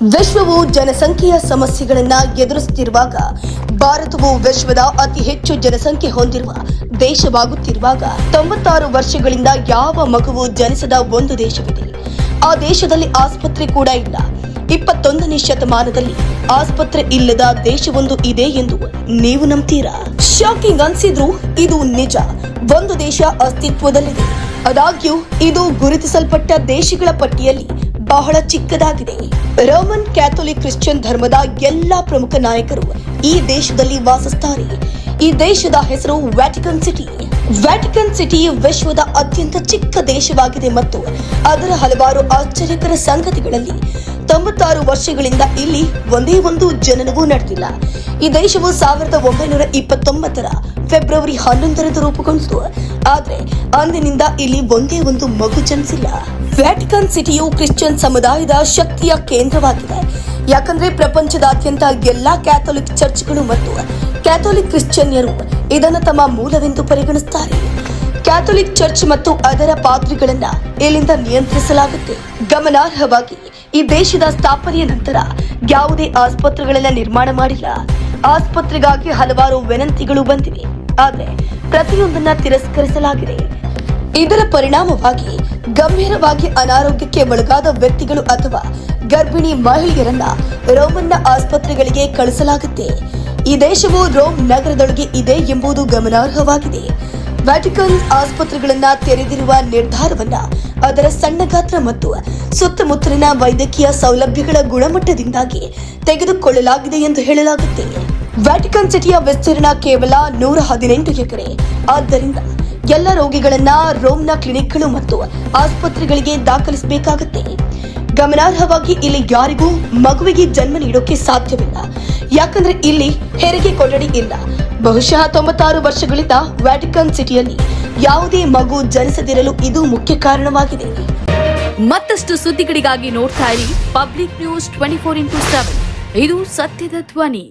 ವಿಶ್ವವು ಜನಸಂಖ್ಯೆಯ ಸಮಸ್ಯೆಗಳನ್ನು ಎದುರಿಸುತ್ತಿರುವಾಗ ಭಾರತವು ವಿಶ್ವದ ಅತಿ ಹೆಚ್ಚು ಜನಸಂಖ್ಯೆ ಹೊಂದಿರುವ ದೇಶವಾಗುತ್ತಿರುವಾಗ 96 ವರ್ಷಗಳಿಂದ ಯಾವ ಮಗುವು ಜನಿಸದ ಒಂದು ದೇಶವಿದೆ. ಆ ದೇಶದಲ್ಲಿ ಆಸ್ಪತ್ರೆ ಕೂಡ ಇಲ್ಲ. 21ನೇ ಶತಮಾನದಲ್ಲಿ ಆಸ್ಪತ್ರೆ ಇಲ್ಲದ ದೇಶವೊಂದು ಇದೆ ಎಂದು ನೀವು ನಂಬ್ತೀರಾ? ಶಾಕಿಂಗ್ ಅನ್ಸಿದ್ರು ಇದು ನಿಜ. ಒಂದು ದೇಶ ಅಸ್ತಿತ್ವದಲ್ಲಿದೆ. ಆದಾಗ್ಯೂ ಇದು ಗುರುತಿಸಲ್ಪಟ್ಟ ದೇಶಗಳ ಪಟ್ಟಿಯಲ್ಲಿ ಬಹಳ ಚಿಕ್ಕದಾಗಿದೆ. ರೋಮನ್ ಕ್ಯಾಥೋಲಿಕ್ ಕ್ರಿಶ್ಚಿಯನ್ ಧರ್ಮದ ಎಲ್ಲಾ ಪ್ರಮುಖ ನಾಯಕರು ಈ ದೇಶದಲ್ಲಿ ವಾಸಿಸುತ್ತಾರೆ. ಈ ದೇಶದ ಹೆಸರು ವ್ಯಾಟಿಕನ್ ಸಿಟಿ. ವ್ಯಾಟಿಕನ್ ಸಿಟಿ ವಿಶ್ವದ ಅತ್ಯಂತ ಚಿಕ್ಕ ದೇಶವಾಗಿದೆ ಮತ್ತು ಅದರ ಹಲವಾರು ಆಶ್ಚರ್ಯಕರ ಸಂಗತಿಗಳಲ್ಲಿ 96 ವರ್ಷಗಳಿಂದ ಇಲ್ಲಿ ಒಂದೇ ಒಂದು ಜನನವೂ ನಡೆದಿಲ್ಲ. ಈ ದೇಶವು 1929ರ ಫೆಬ್ರವರಿ 11ರಂದು ರೂಪುಗೊಂಡಿತು. ಆದ್ರೆ ಅಂದಿನಿಂದ ಇಲ್ಲಿ ಒಂದೇ ಒಂದು ಮಗು ಜನಿಸಿಲ್ಲ. ವ್ಯಾಟಿಕನ್ ಸಿಟಿಯು ಕ್ರಿಶ್ಚಿಯನ್ ಸಮುದಾಯದ ಶಕ್ತಿಯ ಕೇಂದ್ರವಾಗಿದೆ. ಯಾಕಂದ್ರೆ ಪ್ರಪಂಚದಾದ್ಯಂತ ಎಲ್ಲಾ ಕ್ಯಾಥೋಲಿಕ್ ಚರ್ಚ್ಗಳು ಮತ್ತು ಕ್ಯಾಥೋಲಿಕ್ ಕ್ರಿಶ್ಚಿಯನ್ನರು ಇದನ್ನು ತಮ್ಮ ಮೂಲವೆಂದು ಪರಿಗಣಿಸುತ್ತಾರೆ. ಕ್ಯಾಥೋಲಿಕ್ ಚರ್ಚ್ ಮತ್ತು ಅದರ ಪಾದ್ರಿಗಳನ್ನ ಇಲ್ಲಿಂದ ನಿಯಂತ್ರಿಸಲಾಗುತ್ತೆ. ಗಮನಾರ್ಹವಾಗಿ ಈ ದೇಶದ ಸ್ಥಾಪನೆಯ ನಂತರ ಯಾವುದೇ ಆಸ್ಪತ್ರೆಗಳನ್ನ ನಿರ್ಮಾಣ ಮಾಡಿಲ್ಲ. ಆಸ್ಪತ್ರೆಗಾಗಿ ಹಲವಾರು ವಿನಂತಿಗಳು ಬಂದಿವೆ, ಆದರೆ ಪ್ರತಿಯೊಂದನ್ನ ತಿರಸ್ಕರಿಸಲಾಗಿದೆ. ಇದರ ಪರಿಣಾಮವಾಗಿ ಗಂಭೀರವಾಗಿ ಅನಾರೋಗ್ಯಕ್ಕೆ ಒಳಗಾದ ವ್ಯಕ್ತಿಗಳು ಅಥವಾ ಗರ್ಭಿಣಿ ಮಹಿಳೆಯರನ್ನ ರೋಮನ್ನ ಆಸ್ಪತ್ರೆಗಳಿಗೆ ಕಳಿಸಲಾಗುತ್ತೆ. ಈ ದೇಶವು ರೋಮ್ ನಗರದೊಳಗೆ ಇದೆ ಎಂಬುದು ಗಮನಾರ್ಹವಾಗಿದೆ. ವ್ಯಾಟಿಕನ್ ಆಸ್ಪತ್ರೆಗಳನ್ನ ತೆರೆದಿರುವ ನಿರ್ಧಾರವನ್ನ ಅದರ ಸಣ್ಣ ಗಾತ್ರ ಮತ್ತು ಸುತ್ತಮುತ್ತಲಿನ ವೈದ್ಯಕೀಯ ಸೌಲಭ್ಯಗಳ ಗುಣಮಟ್ಟದಿಂದಾಗಿ ತೆಗೆದುಕೊಳ್ಳಲಾಗಿದೆ ಎಂದು ಹೇಳಲಾಗುತ್ತೆ. ವ್ಯಾಟಿಕನ್ ಸಿಟಿಯ ವಿಸ್ತೀರ್ಣ ಕೇವಲ 118 ಎಕರೆ. ಆದ್ದರಿಂದ ಎಲ್ಲ ರೋಗಿಗಳನ್ನ ರೋಮ್ನ ಕ್ಲಿನಿಕ್ಗಳು ಮತ್ತು ಆಸ್ಪತ್ರೆಗಳಿಗೆ ದಾಖಲಿಸಬೇಕಾಗುತ್ತೆ. ಗಮನಾರ್ಹವಾಗಿ ಇಲ್ಲಿ ಯಾರಿಗೂ ಮಗುವಿಗೆ ಜನ್ಮ ನೀಡೋಕೆ ಸಾಧ್ಯವಿಲ್ಲ, ಯಾಕಂದ್ರೆ ಇಲ್ಲಿ ಹೆರಿಗೆ ಕೊಠಡಿ ಇಲ್ಲ. ಬಹುಶಃ 96 ವರ್ಷಗಳಿಂದ ವ್ಯಾಟಿಕನ್ ಸಿಟಿಯಲ್ಲಿ ಯಾವುದೇ ಮಗು ಜನಿಸದಿರಲು ಇದು ಮುಖ್ಯ ಕಾರಣವಾಗಿದೆ. ಮತ್ತಷ್ಟು ಸುದ್ದಿಗಳಿಗಾಗಿ ನೋಡ್ತಾ ಇರಿ ಪಬ್ಲಿಕ್ ನ್ಯೂಸ್ 24x7. ಇದು ಸತ್ಯದ ಧ್ವನಿ.